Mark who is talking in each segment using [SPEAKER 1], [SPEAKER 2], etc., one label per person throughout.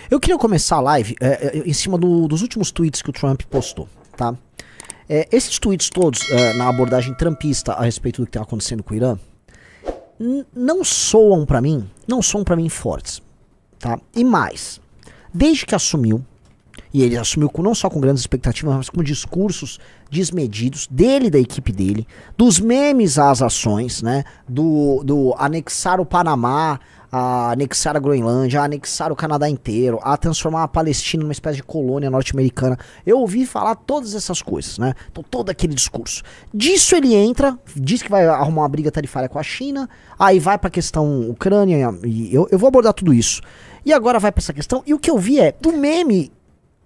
[SPEAKER 1] Eu queria começar a live em cima dos últimos tweets que o Trump postou, tá? Esses tweets todos, na abordagem trumpista a respeito do que está acontecendo com o Irã, não soam pra mim fortes, tá? E mais, desde que assumiu, e ele assumiu não só com grandes expectativas, mas com discursos desmedidos dele e da equipe dele, dos memes às ações, né? Do anexar o Panamá, a anexar a Groenlândia, a anexar o Canadá inteiro, a transformar a Palestina numa espécie de colônia norte-americana. Eu ouvi falar todas essas coisas, né? Então, todo aquele discurso. Disso ele entra, diz que vai arrumar uma briga tarifária com a China, aí vai pra questão Ucrânia, e eu vou abordar tudo isso. E agora vai pra essa questão, e o que eu vi do meme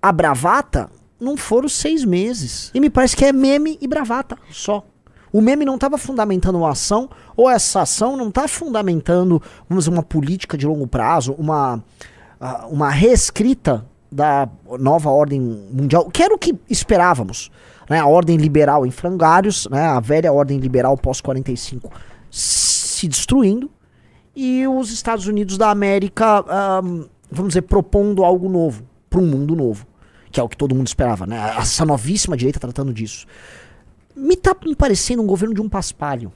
[SPEAKER 1] a bravata, não foram 6 meses. E me parece que é meme e bravata só. O meme não estava fundamentando uma ação, ou essa ação não está fundamentando, vamos dizer, uma política de longo prazo, uma reescrita da nova ordem mundial, que era o que esperávamos, né? A ordem liberal em frangalhos, né? A velha ordem liberal pós-45 se destruindo, e os Estados Unidos da América, vamos dizer, propondo algo novo, para um mundo novo, que é o que todo mundo esperava, né? Essa novíssima direita tratando disso. Me parecendo um governo de um paspalho.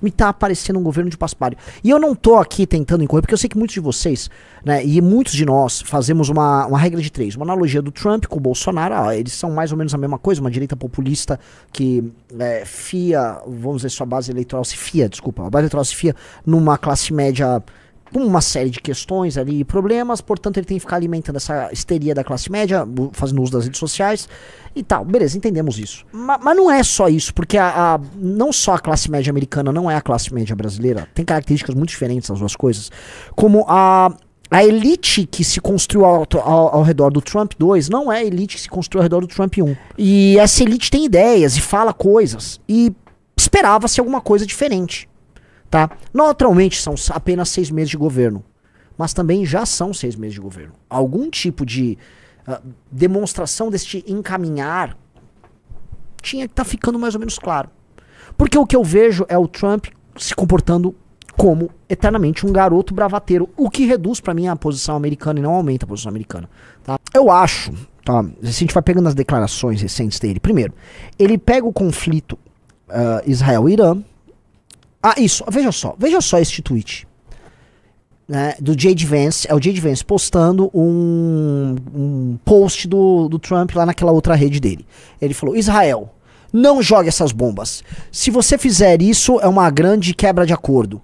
[SPEAKER 1] E eu não tô aqui tentando incorrer, porque eu sei que muitos de vocês, né, e muitos de nós fazemos uma regra de 3. Uma analogia do Trump com o Bolsonaro. Eles são mais ou menos a mesma coisa, uma direita populista que fia, vamos dizer, a base eleitoral se fia numa classe média com uma série de questões ali e problemas, portanto ele tem que ficar alimentando essa histeria da classe média, fazendo uso das redes sociais e tal. Beleza, entendemos isso. Mas não é só isso, porque não só a classe média americana não é a classe média brasileira, tem características muito diferentes as duas coisas, como a elite que se construiu ao redor do Trump 2 não é a elite que se construiu ao redor do Trump 1. E essa elite tem ideias e fala coisas, e esperava-se alguma coisa diferente. Tá? Naturalmente são apenas 6 meses de governo, mas também já são 6 meses de governo. Algum tipo de demonstração deste encaminhar tinha que estar ficando mais ou menos claro. Porque o que eu vejo é o Trump se comportando como eternamente um garoto bravateiro, o que reduz pra mim a posição americana e não aumenta a posição americana. Tá? Eu acho, tá? Se a gente vai pegando as declarações recentes dele, primeiro, ele pega o conflito Israel-Irã. Isso, veja só este tweet, né, do J.D. Vance, é o J.D. Vance postando um post do Trump lá naquela outra rede dele. Ele falou: Israel, não jogue essas bombas. Se você fizer isso, é uma grande quebra de acordo.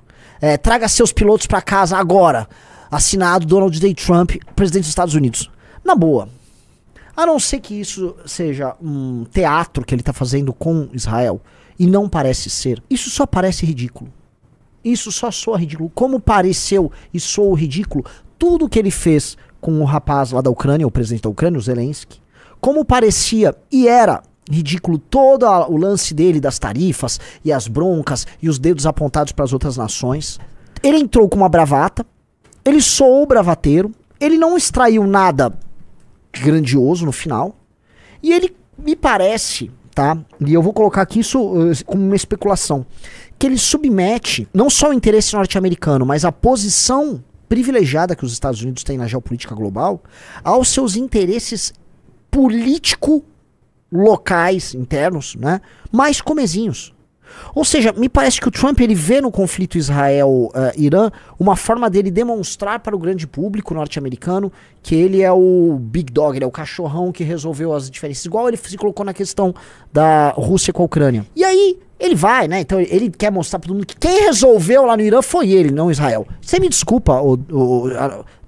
[SPEAKER 1] Traga seus pilotos pra casa agora. Assinado Donald J. Trump, presidente dos Estados Unidos. Na boa. A não ser que isso seja um teatro que ele tá fazendo com Israel, e não parece ser, isso só parece ridículo. Isso só soa ridículo. Como pareceu e soou ridículo tudo que ele fez com o rapaz lá da Ucrânia, o presidente da Ucrânia, o Zelensky. Como parecia e era ridículo todo o lance dele das tarifas e as broncas e os dedos apontados para as outras nações. Ele entrou com uma bravata, ele soou bravateiro, ele não extraiu nada grandioso no final, e ele me parece... Tá? E eu vou colocar aqui isso como uma especulação, que ele submete não só o interesse norte-americano, mas a posição privilegiada que os Estados Unidos têm na geopolítica global aos seus interesses político-locais, internos, né, mais comezinhos. Ou seja, me parece que o Trump ele vê no conflito Israel-Irã uma forma dele demonstrar para o grande público norte-americano que ele é o big dog, ele é o cachorrão que resolveu as diferenças, igual ele se colocou na questão da Rússia com a Ucrânia. E aí ele vai, né? Então ele quer mostrar para todo mundo que quem resolveu lá no Irã foi ele, não Israel. Você me desculpa,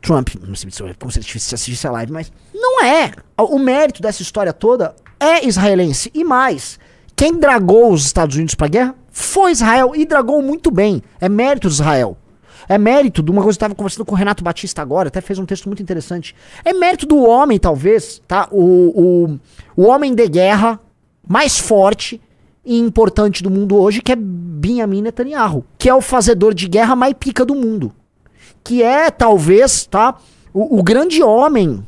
[SPEAKER 1] Trump, não sei como se ele assistisse a live, mas não é. O mérito dessa história toda é israelense. E mais, quem dragou os Estados Unidos pra guerra foi Israel, e dragou muito bem. É mérito de Israel. É mérito de uma coisa que eu estava conversando com o Renato Batista agora, até fez um texto muito interessante. É mérito do homem, talvez, tá? O homem de guerra mais forte e importante do mundo hoje, que é Benjamin Netanyahu, que é o fazedor de guerra mais pica do mundo. Que é, talvez, tá? O grande homem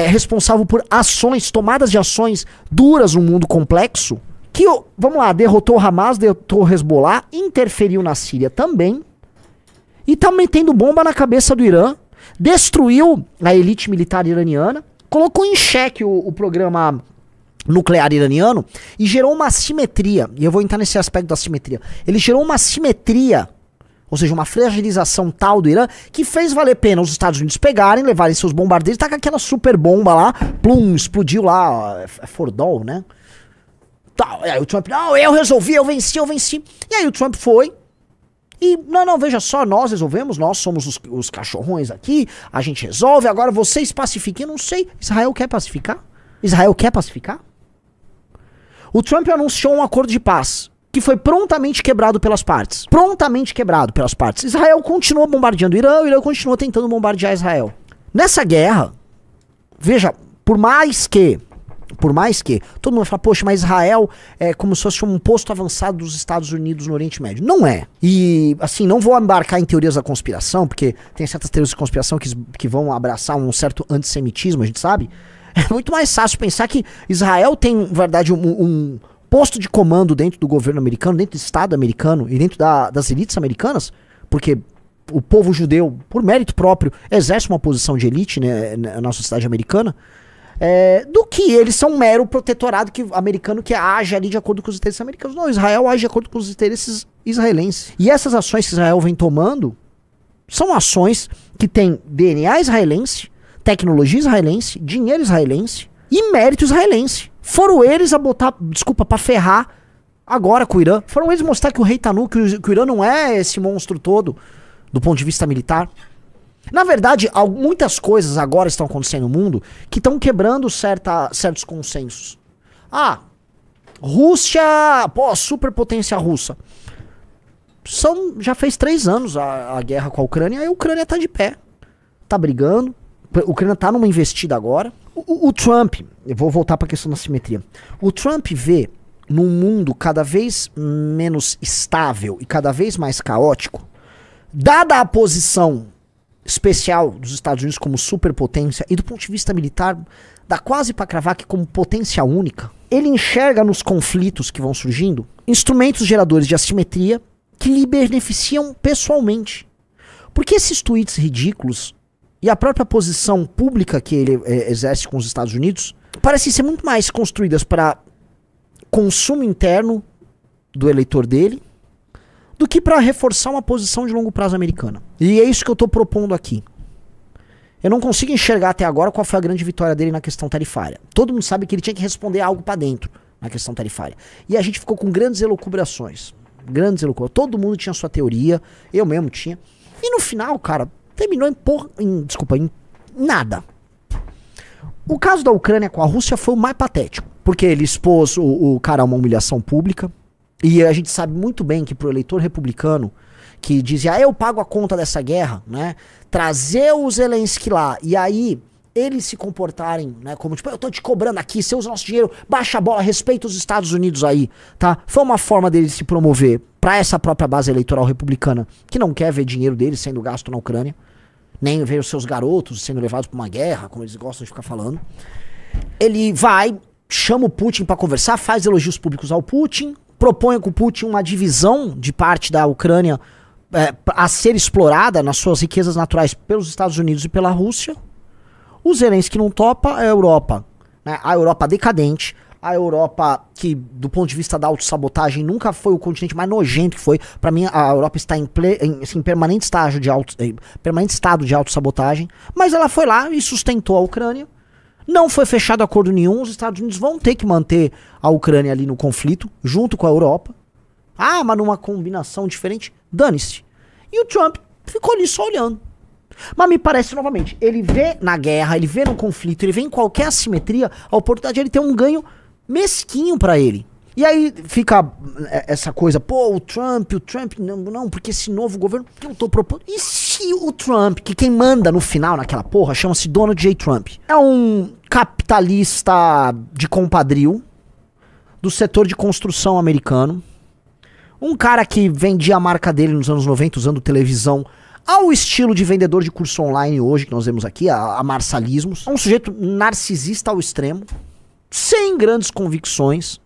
[SPEAKER 1] responsável por ações, tomadas de ações duras num mundo complexo, que, vamos lá, derrotou o Hamas, derrotou o Hezbollah, interferiu na Síria também, e tá metendo bomba na cabeça do Irã, destruiu a elite militar iraniana, colocou em xeque o programa nuclear iraniano e gerou uma assimetria, e eu vou entrar nesse aspecto da assimetria. Ele gerou uma assimetria, ou seja, uma fragilização tal do Irã, que fez valer a pena os Estados Unidos pegarem, levarem seus bombardeiros, tá com aquela super bomba lá, plum, explodiu lá, é Fordol, né? Tá, e aí o Trump, não, eu resolvi, eu venci. E aí o Trump foi, e não, veja só, nós resolvemos, nós somos os cachorrões aqui, a gente resolve, agora vocês pacifiquem, eu não sei, Israel quer pacificar? Israel quer pacificar? O Trump anunciou um acordo de paz, que foi prontamente quebrado pelas partes. Israel continuou bombardeando o Irã continuou tentando bombardear Israel. Nessa guerra, veja, por mais que, todo mundo fala, poxa, mas Israel é como se fosse um posto avançado dos Estados Unidos no Oriente Médio. Não é. E, assim, não vou embarcar em teorias da conspiração, porque tem certas teorias de conspiração que vão abraçar um certo antissemitismo, a gente sabe. É muito mais fácil pensar que Israel tem, na verdade, um posto de comando dentro do governo americano, dentro do Estado americano e dentro das elites americanas, porque o povo judeu, por mérito próprio, exerce uma posição de elite, né, na sociedade americana, do que eles são um mero protetorado americano que age ali de acordo com os interesses americanos. Não, Israel age de acordo com os interesses israelenses. E essas ações que Israel vem tomando são ações que têm DNA israelense, tecnologia israelense, dinheiro israelense e mérito israelense. Foram eles a botar, pra ferrar agora com o Irã. Foram eles mostrar que o rei tá nu, que o Irã não é esse monstro todo do ponto de vista militar. Na verdade, muitas coisas agora estão acontecendo no mundo que estão quebrando certos consensos. Rússia, superpotência russa. Já fez 3 anos a guerra com a Ucrânia e a Ucrânia tá de pé. Tá brigando. A Ucrânia tá numa investida agora. O Trump, eu vou voltar para a questão da simetria. O Trump vê num mundo cada vez menos estável e cada vez mais caótico, dada a posição especial dos Estados Unidos como superpotência e do ponto de vista militar, dá quase para cravar que como potência única, ele enxerga nos conflitos que vão surgindo instrumentos geradores de assimetria que lhe beneficiam pessoalmente. Porque esses tweets ridículos e a própria posição pública que ele exerce com os Estados Unidos parecem ser muito mais construídas para consumo interno do eleitor dele do que para reforçar uma posição de longo prazo americana. E é isso que eu estou propondo aqui. Eu não consigo enxergar até agora qual foi a grande vitória dele na questão tarifária. Todo mundo sabe que ele tinha que responder algo para dentro na questão tarifária. E a gente ficou com grandes elucubrações. Todo mundo tinha sua teoria, eu mesmo tinha. E no final, cara, terminou em nada. O caso da Ucrânia com a Rússia foi o mais patético, porque ele expôs o cara a uma humilhação pública, e a gente sabe muito bem que pro eleitor republicano, que dizia, eu pago a conta dessa guerra, né, trazer o Zelensky lá, e aí eles se comportarem, né, como tipo, eu tô te cobrando aqui, você usa nosso dinheiro, baixa a bola, respeita os Estados Unidos aí, tá? Foi uma forma dele se promover pra essa própria base eleitoral republicana, que não quer ver dinheiro deles sendo gasto na Ucrânia, nem ver os seus garotos sendo levados pra uma guerra, como eles gostam de ficar falando. Ele vai, chama o Putin pra conversar, faz elogios públicos ao Putin, propõe com o Putin uma divisão de parte da Ucrânia a ser explorada nas suas riquezas naturais pelos Estados Unidos e pela Rússia. O Zelensky não topa, a Europa, né? A Europa decadente, a Europa que, do ponto de vista da autossabotagem, nunca foi o continente mais nojento que foi. Pra mim, a Europa está em permanente estado de autossabotagem, mas ela foi lá e sustentou a Ucrânia. Não foi fechado acordo nenhum, os Estados Unidos vão ter que manter a Ucrânia ali no conflito, junto com a Europa. Mas numa combinação diferente, dane-se. E o Trump ficou ali só olhando. Mas me parece, novamente, ele vê na guerra, ele vê no conflito, ele vê em qualquer assimetria a oportunidade de ele ter um ganho mesquinho pra ele. E aí fica essa coisa, o Trump, não, porque esse novo governo que eu tô propondo. E se o Trump, que quem manda no final naquela porra, chama-se Donald J. Trump, é um capitalista de compadrio do setor de construção americano, um cara que vendia a marca dele nos anos 90 usando televisão ao estilo de vendedor de curso online hoje, que nós vemos aqui, a Marsalismos. É um sujeito narcisista ao extremo, sem grandes convicções.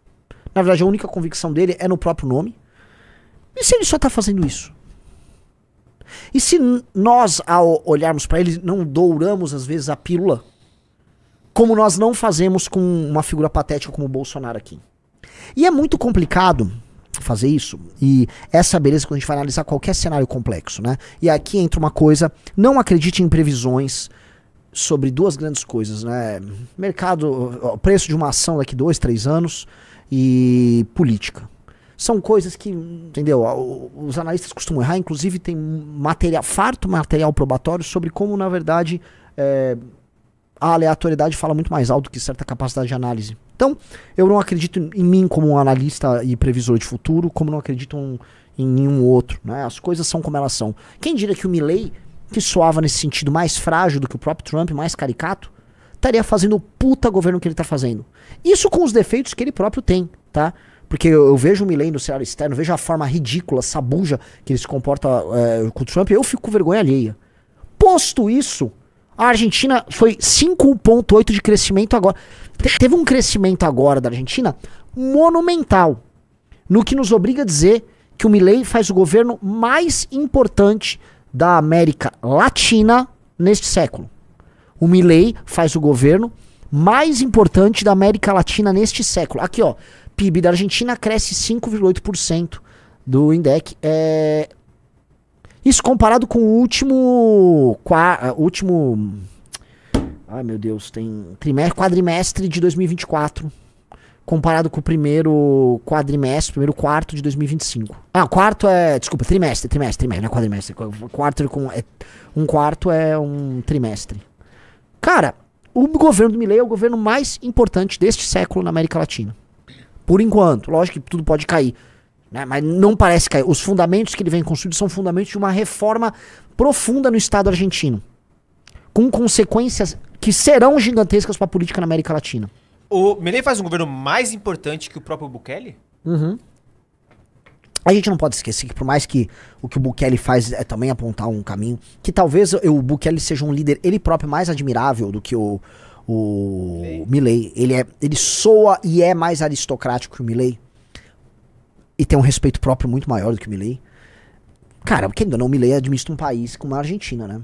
[SPEAKER 1] Na verdade, a única convicção dele é no próprio nome. E se ele só tá fazendo isso? E se nós, ao olharmos para ele, não douramos às vezes a pílula, como nós não fazemos com uma figura patética como o Bolsonaro aqui. E é muito complicado fazer isso, e essa beleza quando a gente vai analisar qualquer cenário complexo, né? E aqui entra uma coisa, não acredite em previsões sobre duas grandes coisas, né? Mercado, preço de uma ação daqui 2, 3 anos e política. São coisas que, entendeu? Os analistas costumam errar, inclusive tem material, farto material probatório sobre como, na verdade, a aleatoriedade fala muito mais alto que certa capacidade de análise. Então, eu não acredito em mim como um analista e previsor de futuro, como não acredito em nenhum outro, né? As coisas são como elas são. Quem diria que o Milley, que soava nesse sentido mais frágil do que o próprio Trump, mais caricato, estaria fazendo o puta governo que ele tá fazendo. Isso com os defeitos que ele próprio tem, tá? Porque eu vejo o Milley no cenário externo, vejo a forma ridícula, sabuja que ele se comporta com o Trump, eu fico com vergonha alheia. Posto isso, a Argentina foi 5,8 de crescimento agora. Teve um crescimento agora da Argentina monumental, no que nos obriga a dizer que o Milley faz o governo mais importante da América Latina neste século. O Milley faz o governo mais importante da América Latina neste século. Aqui, ó, PIB da Argentina cresce 5,8% do INDEC. Isso comparado com o último ai meu Deus, tem quadrimestre de 2024, comparado com o primeiro quadrimestre, primeiro quarto de 2025. Desculpa, trimestre, não é quadrimestre. Um quarto é um trimestre. Cara, o governo do Milley é o governo mais importante deste século na América Latina. Por enquanto, lógico que tudo pode cair, né? Mas não parece cair. Os fundamentos que ele vem construindo são fundamentos de uma reforma profunda no Estado argentino, com consequências que serão gigantescas para a política na América Latina.
[SPEAKER 2] O Milley faz um governo mais importante que o próprio Bukele?
[SPEAKER 1] Uhum. A gente não pode esquecer que por mais que o que o Bukele faz é também apontar um caminho, que talvez o Bukele seja um líder, ele próprio, mais admirável do que o Milley. Ele soa e é mais aristocrático que o Milley. E tem um respeito próprio muito maior do que o Milley. Cara, porque ainda não, o Milley administra um país como a Argentina, né?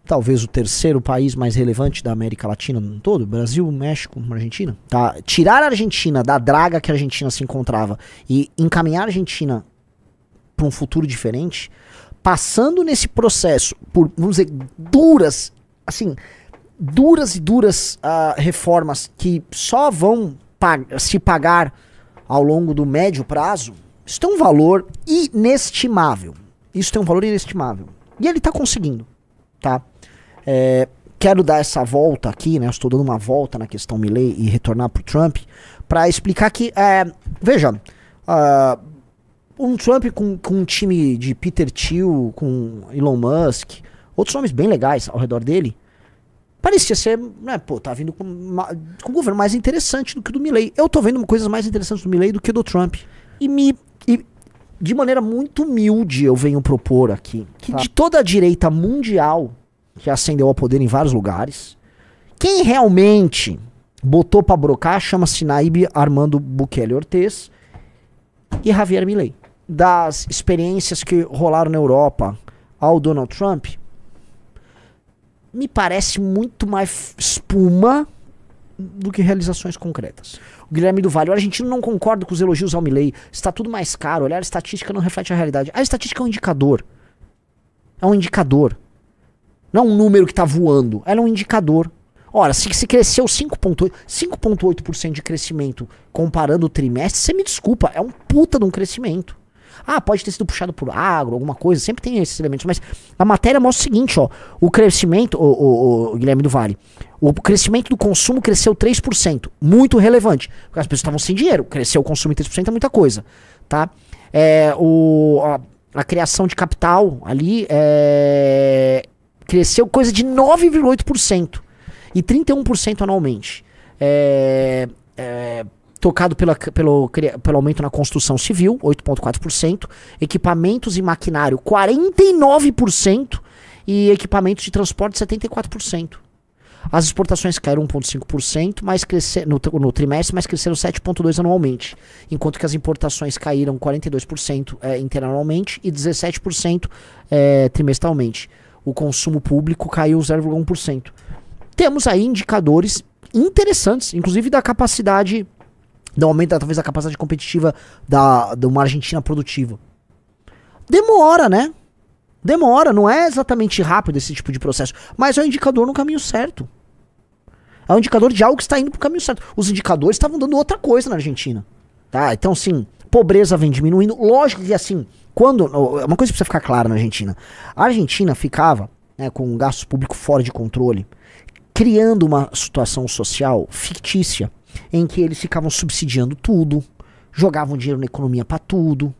[SPEAKER 1] Talvez o terceiro país mais relevante da América Latina no todo, Brasil, México, Argentina. Tá? Tirar a Argentina da draga que a Argentina se encontrava e encaminhar a Argentina para um futuro diferente, passando nesse processo por, vamos dizer, duras e duras reformas que só vão se pagar ao longo do médio prazo, isso tem um valor inestimável. Isso tem um valor inestimável. E ele tá conseguindo, tá? Quero dar essa volta aqui, né? Eu estou dando uma volta na questão Milley e retornar pro Trump para explicar que, veja, um Trump com um time de Peter Thiel, com Elon Musk, outros nomes bem legais ao redor dele, parecia ser, né, tá vindo com um governo mais interessante do que o do Milley. Eu tô vendo coisas mais interessantes do Milley do que do Trump. E de maneira muito humilde eu venho propor aqui que de toda a direita mundial que ascendeu ao poder em vários lugares, quem realmente botou pra brocar chama-se Nayib Armando Bukele Ortiz e Javier Milley. Das experiências que rolaram na Europa ao Donald Trump, me parece muito mais espuma do que realizações concretas. O Guilherme do Vale, o argentino não concorda com os elogios ao Milley, está tudo mais caro, olhar a estatística não reflete a realidade. A estatística é um indicador. É um indicador. Não é um número que está voando, ela é um indicador. Ora, se cresceu 5,8% de crescimento comparando o trimestre, você me desculpa, é um puta de um crescimento. Pode ter sido puxado por agro, alguma coisa, sempre tem esses elementos, mas a matéria mostra o seguinte, ó, o crescimento, o Guilherme do Vale, o crescimento do consumo cresceu 3%, muito relevante, porque as pessoas estavam sem dinheiro, cresceu o consumo em 3% é muita coisa, tá? A criação de capital ali cresceu coisa de 9,8% e 31% anualmente. Tocado pelo aumento na construção civil, 8,4%, equipamentos e maquinário, 49%, e equipamentos de transporte, 74%. As exportações caíram 1,5% no trimestre, mas cresceram 7,2% anualmente. Enquanto que as importações caíram 42% interanualmente e 17% trimestralmente. O consumo público caiu 0,1%. Temos aí indicadores interessantes, inclusive da capacidade, do aumento talvez da capacidade competitiva de uma Argentina produtiva. Demora, né? Demora, não é exatamente rápido esse tipo de processo, mas é um indicador no caminho certo. É um indicador de algo que está indo pro caminho certo. Os indicadores estavam dando outra coisa na Argentina. Tá? Então, sim, pobreza vem diminuindo. Lógico que, assim, uma coisa que precisa ficar clara na Argentina. A Argentina ficava, né, com um gasto público fora de controle, criando uma situação social fictícia, em que eles ficavam subsidiando tudo, jogavam dinheiro na economia pra tudo,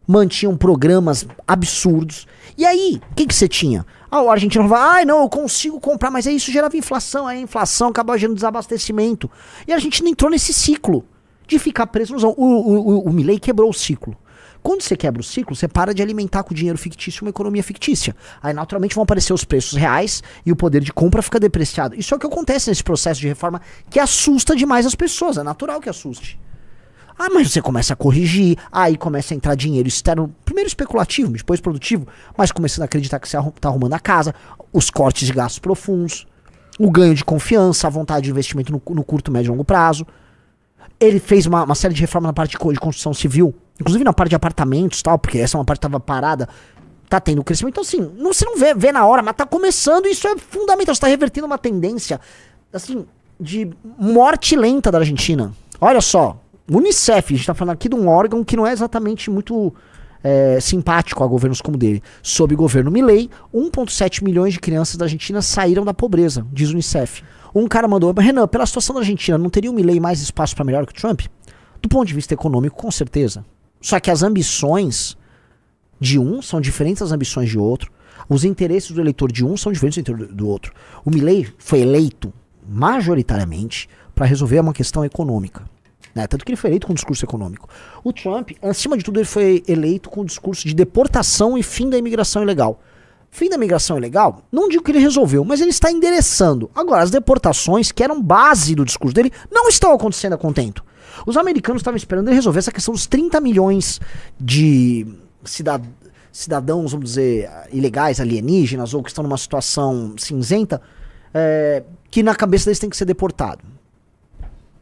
[SPEAKER 1] mantinham programas absurdos. E aí, o que você tinha? O argentino falava, não, eu consigo comprar, mas isso gerava inflação, aí a inflação acabava gerando desabastecimento. E a Argentina entrou nesse ciclo de ficar preso no zão. O Milei quebrou o ciclo. Quando você quebra o ciclo, você para de alimentar com dinheiro fictício uma economia fictícia. Aí naturalmente vão aparecer os preços reais e o poder de compra fica depreciado. Isso é o que acontece nesse processo de reforma que assusta demais as pessoas, é natural que assuste. Mas você começa a corrigir, aí começa a entrar dinheiro externo, primeiro especulativo, depois produtivo, mas começando a acreditar que você tá arrumando a casa, os cortes de gastos profundos, o ganho de confiança, a vontade de investimento no curto, médio e longo prazo. Ele fez uma série de reformas na parte de construção civil, inclusive na parte de apartamentos e tal, porque essa é uma parte que estava parada, tá tendo crescimento. Então assim, você não vê na hora, mas tá começando, e isso é fundamental, você tá revertendo uma tendência, assim, de morte lenta da Argentina. Olha só, Unicef, a gente tá falando aqui de um órgão que não é exatamente muito simpático a governos como o dele. Sob o governo Milei, 1,7 milhões de crianças da Argentina saíram da pobreza, diz Unicef. Um cara mandou, Renan, pela situação da Argentina, não teria o Milei mais espaço para melhor que o Trump? Do ponto de vista econômico, com certeza. Só que as ambições de um são diferentes das ambições de outro. Os interesses do eleitor de um são diferentes do eleitor do outro. O Milei foi eleito majoritariamente para resolver uma questão econômica. Né? Tanto que ele foi eleito com um discurso econômico. O Trump, acima de tudo, ele foi eleito com um discurso de deportação e fim da imigração ilegal. Fim da imigração ilegal, não digo que ele resolveu, mas ele está endereçando. Agora, as deportações, que eram base do discurso dele, não estão acontecendo a contento. Os americanos estavam esperando ele resolver essa questão dos 30 milhões de cidadãos, vamos dizer, ilegais, alienígenas, ou que estão numa situação cinzenta, que na cabeça deles tem que ser deportado.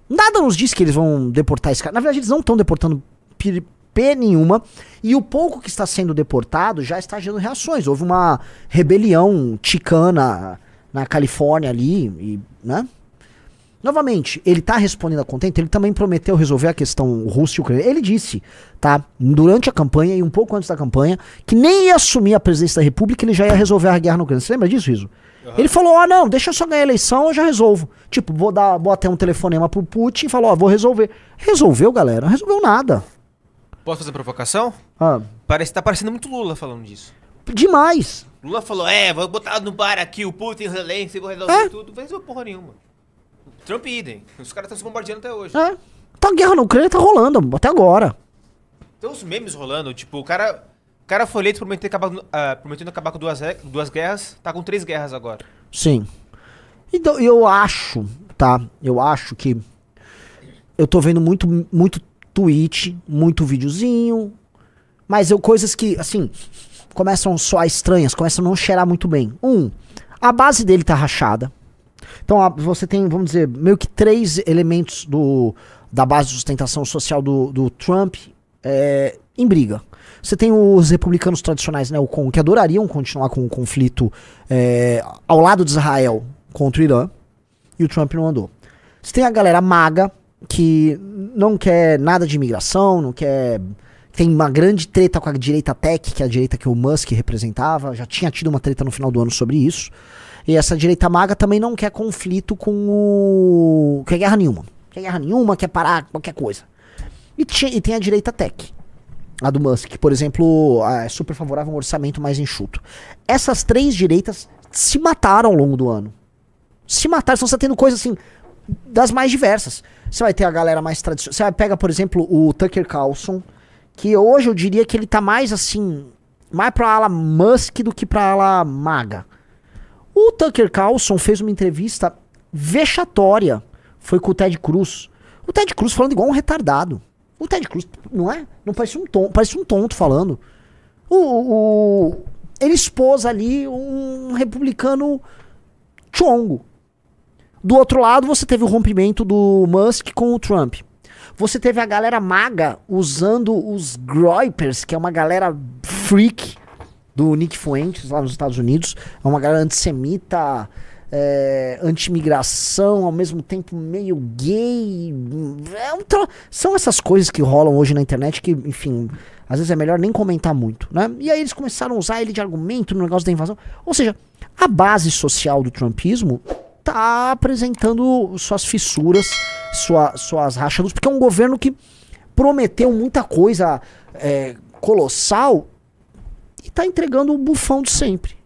[SPEAKER 1] Nada nos diz que eles vão deportar esse cara. Na verdade, eles não estão deportando P nenhuma. E o pouco que está sendo deportado já está gerando reações. Houve uma rebelião ticana na Califórnia ali, né? Novamente, ele está respondendo a contento. Ele também prometeu resolver a questão Rússia e Ucrânia. Ele disse, tá, durante a campanha e um pouco antes da campanha, que nem ia assumir a presidência da República, ele já ia resolver a guerra na Ucrânia. Você lembra disso, Riso? Uhum. Ele falou, não, deixa eu só ganhar a eleição, eu já resolvo. Tipo, vou até um telefonema pro Putin e falou, vou resolver. Resolveu, galera? Não resolveu nada.
[SPEAKER 2] Posso fazer provocação? Tá parecendo muito Lula falando disso.
[SPEAKER 1] Demais.
[SPEAKER 2] Lula falou, vou botar no bar aqui o Putin, Zelensky, vou resolver tudo. Não resolveu porra nenhuma. Trump idem. Os caras estão se bombardeando até hoje.
[SPEAKER 1] Tá, a guerra na Ucrânia tá rolando, até agora.
[SPEAKER 2] Tem uns memes rolando, tipo, o cara foi eleito prometendo acabar com duas guerras, tá com 3 guerras agora.
[SPEAKER 1] Sim. Então, eu acho que eu tô vendo muito tweet, muito videozinho, mas coisas que, assim, começam a soar estranhas, começam a não cheirar muito bem. A base dele tá rachada. Então você tem, vamos dizer, meio que 3 elementos da base de sustentação social do Trump em briga. Você tem os republicanos tradicionais, né, que adorariam continuar com o conflito ao lado de Israel contra o Irã, e o Trump não andou. Você tem a galera maga, que não quer nada de imigração, não quer... Tem uma grande treta com a direita tech, que é a direita que o Musk representava, já tinha tido uma treta no final do ano sobre isso. E essa direita maga também não quer conflito quer guerra nenhuma, quer parar qualquer coisa. E tem a direita tech, a do Musk, por exemplo, é super favorável a um orçamento mais enxuto. Essas 3 direitas se mataram ao longo do ano. Se mataram, então você tá tendo coisas assim, das mais diversas. Você vai ter a galera mais tradicional. Você pega, por exemplo, o Tucker Carlson, que hoje eu diria que ele tá mais assim, mais pra ala Musk do que pra ala maga. O Tucker Carlson fez uma entrevista vexatória. Foi com o Ted Cruz. O Ted Cruz falando igual um retardado. O Ted Cruz, não é? Não parece um tonto falando. Ele expôs ali um republicano chongo. Do outro lado, você teve o rompimento do Musk com o Trump. Você teve a galera maga usando os Groypers, que é uma galera freak do Nick Fuentes lá nos Estados Unidos. É uma galera antissemita, anti-imigração, ao mesmo tempo meio gay. São essas coisas que rolam hoje na internet que, enfim, às vezes é melhor nem comentar muito, né? E aí eles começaram a usar ele de argumento no negócio da invasão. Ou seja, a base social do trumpismo tá apresentando suas fissuras, suas rachaduras, porque é um governo que prometeu muita coisa colossal e tá entregando o bufão de sempre.